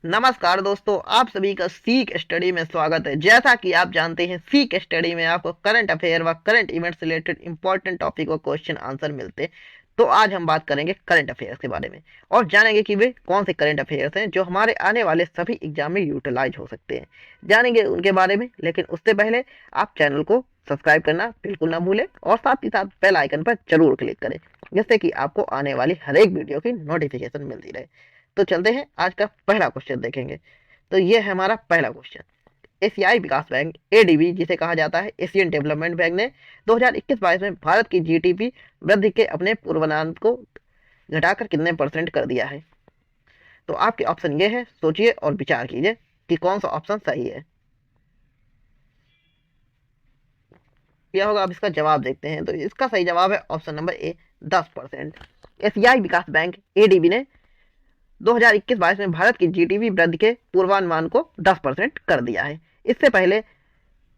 नमस्कार दोस्तों, आप सभी का सीक स्टडी में स्वागत है। जैसा कि आप जानते हैं, सीक स्टडी में आपको करंट अफेयर व current events related important topic व क्वेश्चन आंसर मिलते हैं। तो आज हम बात करेंगे करंट अफेयर्स के बारे में और जानेंगे कि वे कौन से करंट अफेयर्स हैं जो हमारे आने वाले सभी एग्जाम में यूटिलाइज हो सकते हैं। जानेंगे उनके बारे में, लेकिन उससे पहले आप चैनल को सब्सक्राइब करना बिल्कुल ना भूलें और साथ ही साथ बेल आइकन पर जरूर क्लिक करें, जिससे कि आपको आने वाली हर एक वीडियो की नोटिफिकेशन मिलती रहे। तो चलते हैं, आज का पहला क्वेश्चन देखेंगे। तो ये है हमारा पहला क्वेश्चन। एशियाई विकास बैंक एडीबी, जिसे कहा जाता है एशियन डेवलपमेंट बैंक, ने 2021-22 में भारत की जीडीपी वृद्धि के अपने पूर्वानुमान को घटाकर कितने परसेंट कर दिया है। तो आपके ऑप्शन ये है, सोचिए और विचार कीजिए कि कौन सा ऑप्शन सही है। क्या होगा, अब इसका जवाब देखते हैं। तो इसका सही जवाब है ऑप्शन नंबर ए, 10%। एशियाई विकास बैंक एडीबी ने 2021-22 में भारत की जीडीपी वृद्धि के पूर्वानुमान को 10% कर दिया है। इससे पहले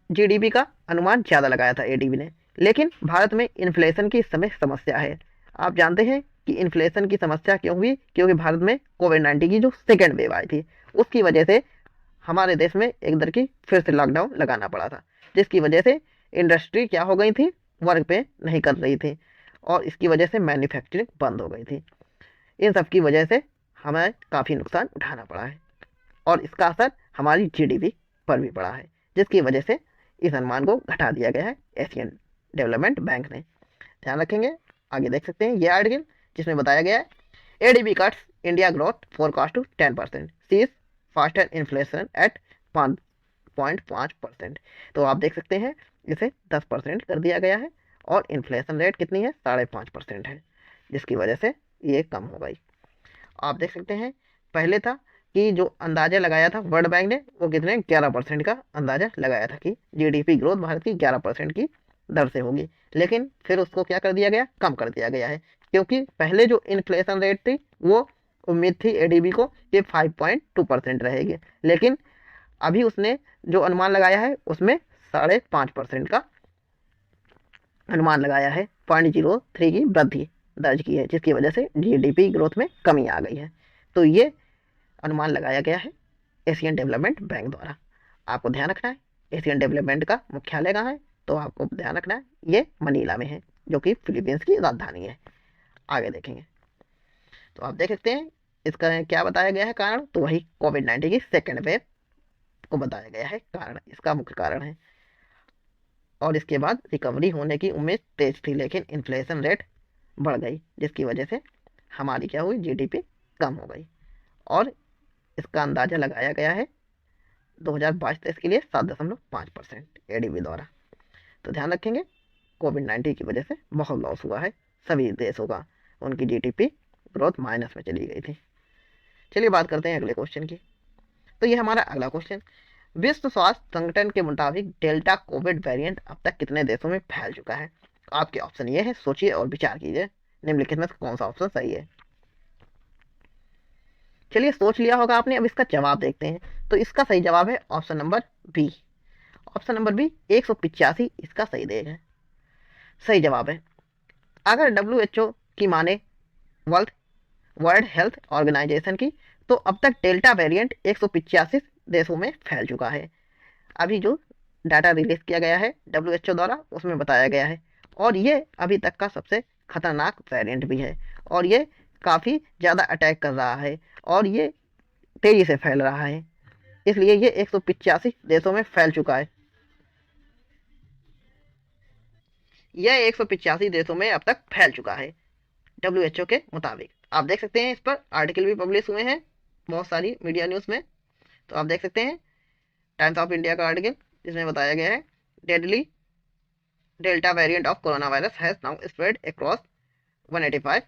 जीडीपी का अनुमान ज़्यादा लगाया था एडीबी ने, लेकिन भारत में इन्फ्लेशन की इस समय समस्या है। आप जानते हैं कि इन्फ्लेशन की समस्या क्यों हुई? क्योंकि भारत में कोविड-19 की जो सेकेंड वेव आई थी, उसकी वजह से हमारे देश में एक दर की फिर से लॉकडाउन लगाना पड़ा था, जिसकी वजह से इंडस्ट्री क्या हो गई थी, वर्क पे नहीं कर रही थी और इसकी वजह से मैन्युफैक्चरिंग बंद हो गई थी। इन सब की वजह से हमें काफ़ी नुकसान उठाना पड़ा है और इसका असर हमारी जीडीपी पर भी पड़ा है, जिसकी वजह से इस अनुमान को घटा दिया गया है एशियन डेवलपमेंट बैंक ने। ध्यान रखेंगे। आगे देख सकते हैं ये आर्टिकल, जिसमें बताया गया है ADB cuts India growth forecast to 10%, sees faster inflation at 5.5%। तो आप देख सकते हैं इसे 10% कर दिया गया है और इन्फ्लेशन रेट कितनी है, 5.5% है, जिसकी वजह से ये कम हो गई। आप देख सकते हैं पहले था कि जो अंदाजा लगाया था वर्ल्ड बैंक ने, वो कितने 11% का अंदाजा लगाया था कि जीडीपी ग्रोथ भारत की 11% की दर से होगी, लेकिन फिर उसको क्या कर दिया गया, कम कर दिया गया है। क्योंकि पहले जो इन्फ्लेशन रेट थी वो उम्मीद थी एडीबी को कि 5.2% रहेगी, लेकिन अभी उसने जो अनुमान लगाया है उसमें 5.5% का अनुमान लगाया है, 0.03 की वृद्धि दर्ज की है, जिसकी वजह से जीडीपी ग्रोथ में कमी आ गई है। तो ये अनुमान लगाया गया है एशियन डेवलपमेंट बैंक द्वारा। आपको ध्यान रखना है एशियन डेवलपमेंट का मुख्यालय कहाँ है, तो आपको ध्यान रखना है ये मनीला में है, जो कि फिलीपींस की राजधानी है। आगे देखेंगे तो आप देख सकते हैं इसका क्या बताया गया है कारण, तो वही कोविड-19 की सेकेंड वेव को बताया गया है कारण, इसका मुख्य कारण है। और इसके बाद रिकवरी होने की उम्मीद तेज थी, लेकिन इन्फ्लेशन रेट बढ़ गई, जिसकी वजह से हमारी क्या हुई, जीडीपी कम हो गई और इसका अंदाजा लगाया गया है 2022-23 के लिए 7.5% एडीबी द्वारा। तो ध्यान रखेंगे कोविड-19 की वजह से बहुत लॉस हुआ है सभी देशों का, उनकी जीडीपी ग्रोथ माइनस में चली गई थी। चलिए बात करते हैं अगले क्वेश्चन की। तो ये हमारा अगला क्वेश्चन, विश्व स्वास्थ्य संगठन के मुताबिक डेल्टा कोविड वेरिएंट अब तक कितने देशों में फैल चुका है। आपके ऑप्शन ये है, सोचिए और विचार कीजिए निम्नलिखित में से कौन सा ऑप्शन सही है। चलिए सोच लिया होगा आपने, अब इसका जवाब देखते हैं। तो इसका सही जवाब है option number B. Option number B 185 इसका सही देगा, सही जवाब है। अगर डब्ल्यू की माने वर्ल्ड वर्ल्ड हेल्थ ऑर्गेनाइजेशन की, तो अब तक डेल्टा वेरिएंट 185 देशों में फैल चुका है। अभी जो डाटा रिलीज किया गया है डब्ल्यू द्वारा, उसमें बताया गया है और ये अभी तक का सबसे खतरनाक वेरिएंट भी है और ये काफ़ी ज़्यादा अटैक कर रहा है और ये तेज़ी से फैल रहा है, इसलिए ये 185 देशों में फैल चुका है। यह 185 देशों में अब तक फैल चुका है डब्ल्यू के मुताबिक। आप देख सकते हैं इस पर आर्टिकल भी पब्लिश हुए हैं बहुत सारी मीडिया न्यूज़ में। तो आप देख सकते हैं टाइम्स ऑफ इंडिया का आर्टिकल, जिसमें बताया गया है deadly delta variant of corona virus has now spread across 185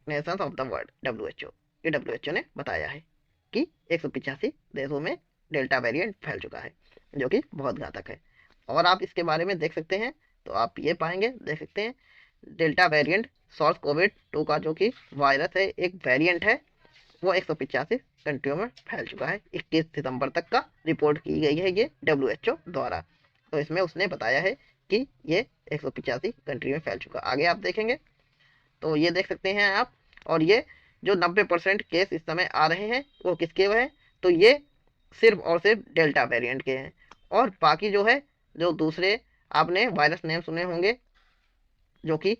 Nations of the world. W ने बताया है कि 185 देशों में डेल्टा वेरिएंट फैल चुका है, जो कि बहुत घातक है। और आप इसके बारे में देख सकते हैं, तो आप ये पाएंगे, देख सकते हैं डेल्टा वेरिएंट सॉर्स कोविड 2 का जो कि वायरस है, एक वेरिएंट है, वो 185 कंट्रियों में फैल चुका है। 21 सितंबर तक का रिपोर्ट की गई है ये डब्ल्यू द्वारा। तो इसमें उसने बताया है कि ये 185 कंट्री में फैल चुका। आगे आप देखेंगे तो ये देख सकते हैं आप, और ये जो 90% केस इस समय आ रहे हैं वो किसके हैं, तो ये सिर्फ और सिर्फ डेल्टा वेरिएंट के हैं। और बाकी जो है, जो दूसरे आपने वायरस नेम सुने होंगे जो कि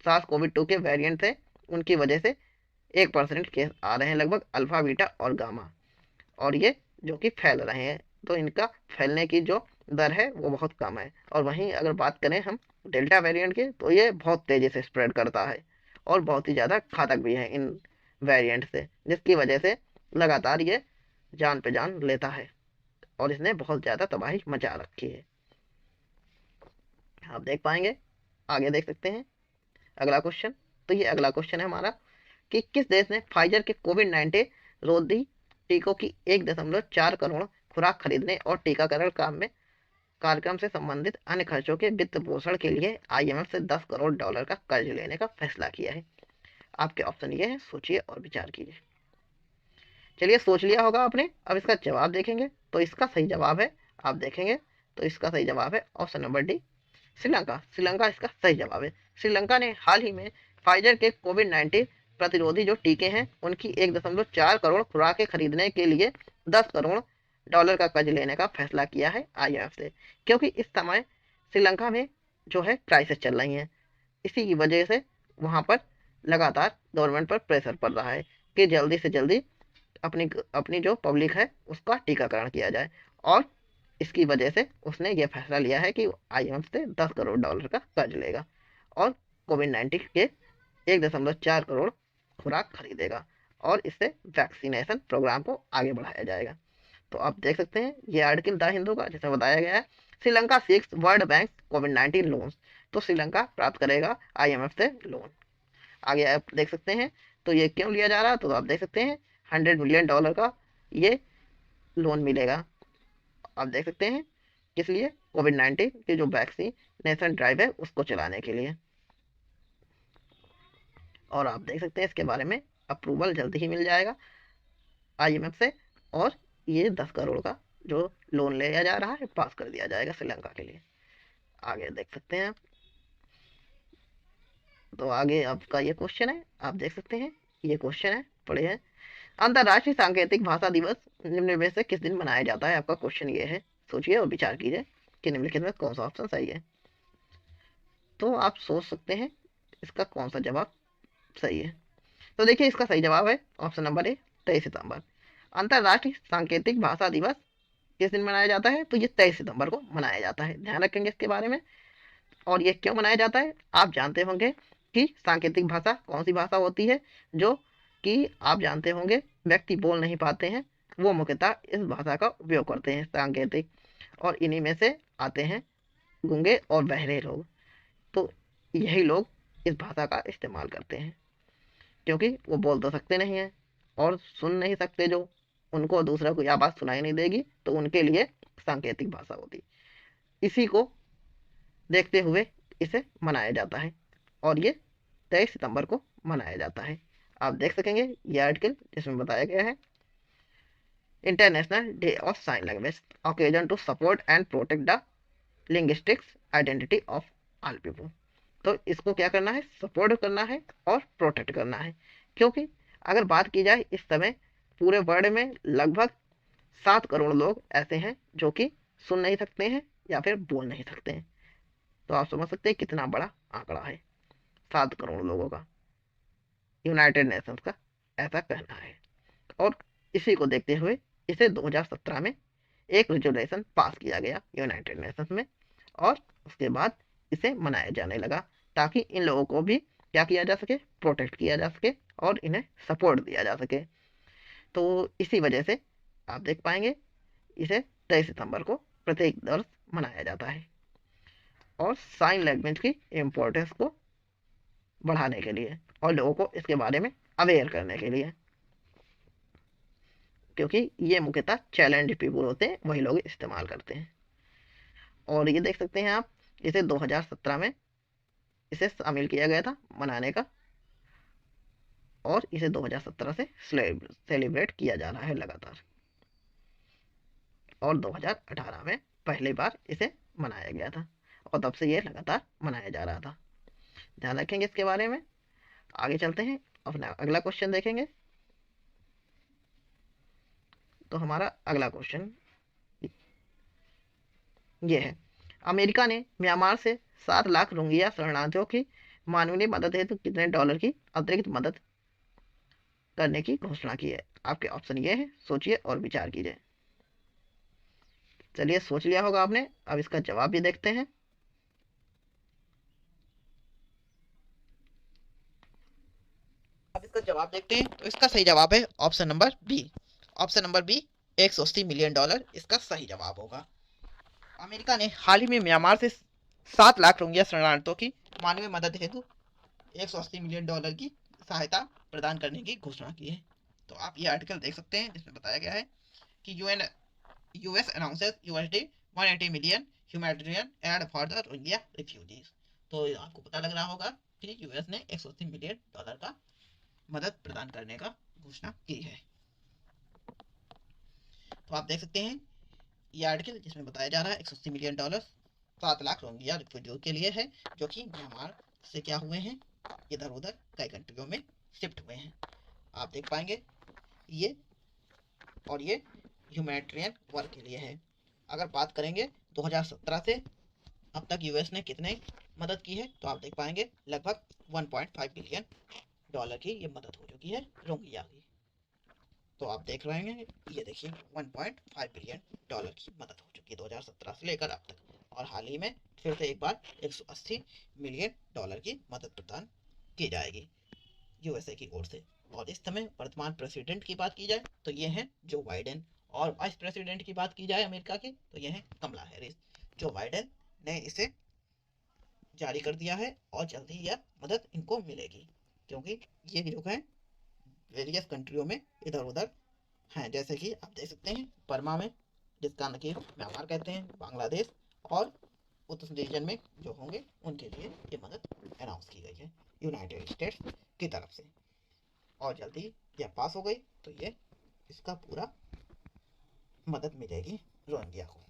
सार्स कोविड 2 के वेरिएंट थे, उनकी वजह से 1% केस आ रहे हैं लगभग, अल्फा बीटा और गामा, और ये जो कि फैल रहे हैं। तो इनका फैलने की जो दर है वो बहुत कम है। और वहीं अगर बात करें हम डेल्टा वेरिएंट की, तो ये बहुत तेज़ी से स्प्रेड करता है और बहुत ही ज़्यादा घातक भी है इन वेरिएंट से, जिसकी वजह से लगातार ये जान पे जान लेता है और इसने बहुत ज़्यादा तबाही मचा रखी है। आप देख पाएंगे, आगे देख सकते हैं अगला क्वेश्चन। तो ये अगला क्वेश्चन है हमारा कि किस देश ने फाइजर के कोविड-19 रोधी टीकों की 1.4 करोड़ खुराक खरीदने और टीकाकरण काम में कार्यक्रम से संबंधित अन्य खर्चों के वित्त पोषण के लिए आईएमएफ से $10 करोड़ का कर्ज लेने का फैसला किया है। आपके ऑप्शन ये है, सोचिए और विचार कीजिए। चलिए, सोच लिया होगा आपने, अब इसका जवाब देखेंगे। तो इसका सही जवाब है, आप देखेंगे तो इसका सही जवाब है option number D, Sri Lanka. Sri Lanka इसका सही जवाब है। श्रीलंका ने हाल ही में फाइजर के कोविड-19 प्रतिरोधी जो टीके हैं उनकी 1.4 करोड़ खुराकें खरीदने के लिए $10 करोड़ का कर्ज लेने का फैसला किया है आईएमएफ से, क्योंकि इस समय श्रीलंका में जो है क्राइसिस चल रही है। इसी की वजह से वहाँ पर लगातार गवर्नमेंट पर प्रेशर पड़ रहा है कि जल्दी से जल्दी अपनी अपनी जो पब्लिक है उसका टीकाकरण किया जाए। और इसकी वजह से उसने ये फैसला लिया है कि आईएमएफ से $10 करोड़ का कर्ज लेगा और कोविड-19 के 1.4 करोड़ खुराक खरीदेगा और इससे वैक्सीनेशन प्रोग्राम को आगे बढ़ाया जाएगा। तो आप देख सकते हैं ये आर्टिकल द हिंदू का, जिसमें बताया गया है श्रीलंका सीक्स वर्ल्ड बैंक कोविड-19 लोन्स। तो श्रीलंका प्राप्त करेगा आईएमएफ से लोन। आगे आप देख सकते हैं तो ये क्यों लिया जा रहा है, तो आप देख सकते हैं $100 मिलियन का ये लोन मिलेगा। आप देख सकते हैं किस लिए, कोविड-19 की जो वैक्सीनेशन ड्राइव है उसको चलाने के लिए। और आप देख सकते हैं इसके बारे में अप्रूवल जल्दी ही मिल जाएगा आईएमएफ से, और ये 10 करोड़ का जो लोन लिया जा रहा है पास कर दिया जाएगा श्रीलंका के लिए। आगे देख सकते हैं आप, तो आगे आपका ये क्वेश्चन है, आप देख सकते हैं ये क्वेश्चन है, पढ़े हैं। अंतर्राष्ट्रीय सांकेतिक भाषा दिवस निम्नलिखित में से किस दिन मनाया जाता है। आपका क्वेश्चन ये है, सोचिए और विचार कीजिए कि निम्नलिखित में कौन सा ऑप्शन सही है। तो आप सोच सकते हैं इसका कौन सा जवाब सही है। तो देखिए इसका सही जवाब है ऑप्शन नंबर ए, 23 सितंबर। अंतर्राष्ट्रीय सांकेतिक भाषा दिवस किस दिन मनाया जाता है, तो ये 23 सितंबर को मनाया जाता है। ध्यान रखेंगे इसके बारे में। और ये क्यों मनाया जाता है, आप जानते होंगे कि सांकेतिक भाषा कौन सी भाषा होती है जो कि आप जानते होंगे व्यक्ति बोल नहीं पाते हैं, वो मुख्यतः इस भाषा का उपयोग करते हैं सांकेतिक, और इन्हीं में से आते हैं गूंगे और बहरे लोग। तो यही लोग इस भाषा का इस्तेमाल करते हैं, क्योंकि वो बोल तो सकते नहीं हैं और सुन नहीं सकते, जो उनको दूसरा कोई आवाज़ सुनाई नहीं देगी, तो उनके लिए सांकेतिक भाषा होती। इसी को देखते हुए इसे मनाया जाता है और ये 23 सितंबर को मनाया जाता है। आप देख सकेंगे ये आर्टिकल जिसमें बताया गया है international day of sign language occasion to support and protect the linguistics identity of all people. तो इसको क्या करना है, सपोर्ट करना है और प्रोटेक्ट करना है, क्योंकि अगर बात की जाए इस समय पूरे वर्ल्ड में लगभग 7 करोड़ लोग ऐसे हैं जो कि सुन नहीं सकते हैं या फिर बोल नहीं सकते हैं। तो आप समझ सकते हैं कितना बड़ा आंकड़ा है 7 करोड़ लोगों का, यूनाइटेड नेशंस का ऐसा कहना है। और इसी को देखते हुए इसे 2017 में एक रेजोल्यूशन पास किया गया यूनाइटेड नेशंस में, और उसके बाद इसे मनाया जाने लगा ताकि इन लोगों को भी क्या किया जा सके, प्रोटेक्ट किया जा सके और इन्हें सपोर्ट दिया जा सके। तो इसी वजह से आप देख पाएंगे इसे 23 सितंबर को प्रत्येक वर्ष मनाया जाता है, और साइन लैंग्वेज की इम्पोर्टेंस को बढ़ाने के लिए और लोगों को इसके बारे में अवेयर करने के लिए, क्योंकि ये मुख्यतः चैलेंज पीपुल होते हैं वही लोग इस्तेमाल करते हैं। और ये देख सकते हैं आप, इसे 2017 में इसे शामिल किया गया था मनाने का, और इसे 2017 से सेलिब्रेट किया जा रहा है लगातार, और 2018 में पहली बार इसे मनाया गया था और तब से ये लगातार मनाया जा रहा था। ध्यान रखेंगे इसके बारे में। आगे चलते हैं अपना अगला क्वेश्चन देखेंगे। तो हमारा अगला क्वेश्चन ये है, अमेरिका ने म्यांमार से 7 लाख रोहिंग्या शरणार्थियों की मानवीय मदद हेतु कितने डॉलर की अतिरिक्त मदद करने की घोषणा की है। आपके ऑप्शन ये है, सोचिए और विचार कीजिए। चलिए, सोच लिया होगा आपने, अब इसका जवाब भी देखते हैं। अब इसका जवाब देखते हैं। तो इसका सही जवाब है option number B. Option number B, 180 million dollar इसका सही जवाब होगा। अमेरिका ने हाल ही में म्यांमार से 7 लाख रोहिंग्या शरणार्थियों की मानवीय मदद हेतु 180 मिलियन डॉलर की सहायता प्रदान करने की घोषणा की है। तो आप ये आर्टिकल देख सकते हैं, जिसमें बताया गया है कि US announces $180 million humanitarian add for the Rohingya refugees. तो आपको पता लग रहा होगा कि यूएस ने 180 मिलियन डॉलर का मदद प्रदान करने का घोषणा की है। तो आप देख सकते हैं ये आर्टिकल, जिसमें बताया जा रहा है 180 मिलियन डॉलर 7 लाख रोहिंग्या रिफ्यूजियों के लिए है, जो कि म्यांमार से क्या हुए हैं, इधर उधर कई कंट्रियों में शिफ्ट हुए हैं। आप देख पाएंगे ये, और ये ह्यूमैनिटेरियन वर्क के लिए है। अगर बात करेंगे 2017 से अब तक यूएस ने कितने मदद की है, तो आप देख पाएंगे लगभग 1.5 बिलियन डॉलर की ये मदद हो चुकी है रोहिंग्या की। तो आप देख रहे हैं, ये देखिए 1.5 बिलियन डॉलर की मदद हो चुकी है 2017 से लेकर अब तक। और हाल ही में फिर से एक बार 180 मिलियन डॉलर की मदद प्रदान की जाएगी यूएसए की ओर से। और इस समय वर्तमान प्रेसिडेंट की बात की जाए तो ये हैं जो बाइडेन, और वाइस प्रेसिडेंट की बात की जाए अमेरिका की तो ये हैं कमला हैरिस। जो बाइडेन ने इसे जारी कर दिया है और जल्द ही यह मदद इनको मिलेगी, क्योंकि ये जो है वेरियस कंट्रियों में इधर उधर हैं, जैसे कि आप देख सकते हैं बर्मा में, जिसका नकीब म्यांमार कहते हैं, बांग्लादेश, और उस रीजन में जो होंगे उनके लिए ये मदद अनाउंस की गई है यूनाइटेड स्टेट्स की तरफ से। और जल्दी यह पास हो गई तो ये इसका पूरा मदद मिलेगी रोहिंग्या को।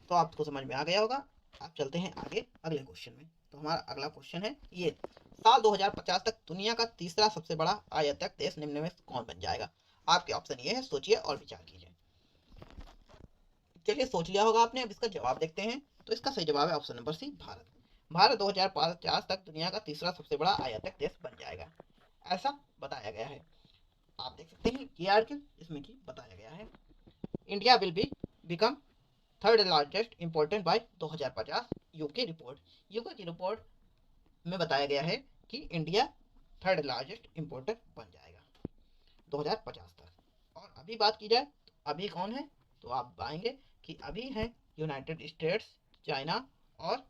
तो आपको समझ में आ गया होगा। आप चलते हैं आगे अगले क्वेश्चन में। तो हमारा अगला क्वेश्चन है ये, साल 2050 तक दुनिया का तीसरा सबसे बड़ा आयातक देश निम्न में कौन बन जाएगा। आपके ऑप्शन ये है, सोचिए और विचार कीजिए। चलिए, सोच लिया होगा आपने, अब इसका जवाब देखते हैं। तो इसका सही जवाब है option number C, Bharat. Bharat 2050 तक दुनिया का तीसरा सबसे बड़ा आयातक देश बन जाएगा, ऐसा बताया गया है। आप देख सकते हैं ये आर्टिकल, इसमें की बताया गया है India will be become third largest important by 2050 UK report. UK की रिपोर्ट में बताया गया है कि इंडिया थर्ड लार्जेस्ट इम्पोर्टर बन जाएगा 2050 तक। और अभी बात की जाए तो अभी कौन है, तो आप पाएंगे कि अभी है यूनाइटेड स्टेट्स, चाइना और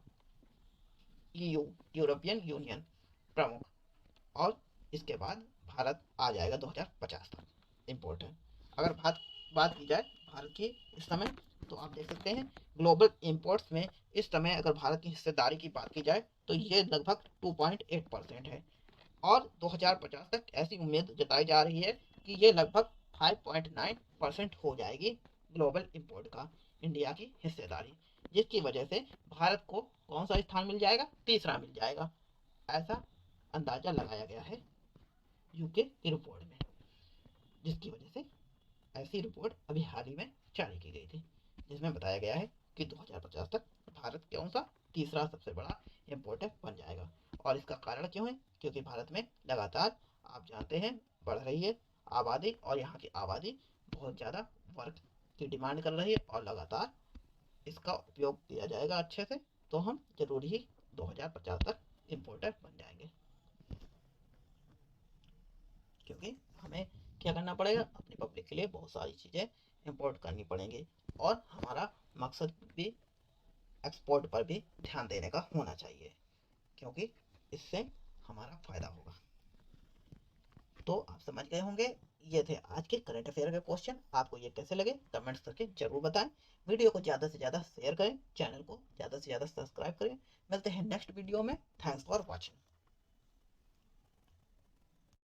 ईयू यूरोपियन यूनियन प्रमुख, और इसके बाद भारत आ जाएगा 2050 तक इम्पोर्टर। अगर बात की जाए भारत की इस समय, तो आप देख सकते हैं ग्लोबल इंपोर्ट्स में इस समय अगर भारत की हिस्सेदारी की बात की जाए तो ये लगभग 2.8% है। और 2050 तक ऐसी उम्मीद जताई जा रही है कि ये लगभग 5.9% हो जाएगी ग्लोबल इंपोर्ट का इंडिया की हिस्सेदारी, जिसकी वजह से भारत को कौन सा स्थान मिल जाएगा, तीसरा मिल जाएगा, ऐसा अंदाजा लगाया गया है यूके की रिपोर्ट में। जिसकी वजह से ऐसी रिपोर्ट अभी हाल ही में जारी की गई थी, जिसमें बताया गया है कि 2050 तक भारत कौन सा तीसरा सबसे बड़ा इम्पोर्टर बन जाएगा। और इसका कारण क्यों है, क्योंकि भारत में लगातार आप जानते हैं बढ़ रही है आबादी, और यहाँ की आबादी बहुत ज़्यादा वर्क की डिमांड कर रही है, और लगातार इसका उपयोग किया जाएगा अच्छे से, तो हम जरूर ही 2050 तक इम्पोर्टर बन जाएंगे। क्योंकि हमें क्या करना पड़ेगा, अपनी पब्लिक के लिए बहुत सारी चीज़ें इंपोर्ट करनी पड़ेंगी, और हमारा मकसद भी एक्सपोर्ट पर भी ध्यान देने का होना चाहिए, क्योंकि इससे हमारा फ़ायदा होगा। तो आप समझ गए होंगे, ये थे आज के करंट अफेयर के क्वेश्चन। आपको ये कैसे लगे कमेंट्स करके जरूर बताएं। वीडियो को ज़्यादा से ज़्यादा शेयर करें, चैनल को ज़्यादा से ज़्यादा सब्सक्राइब करें। मिलते हैं नेक्स्ट वीडियो में। Thanks for watching.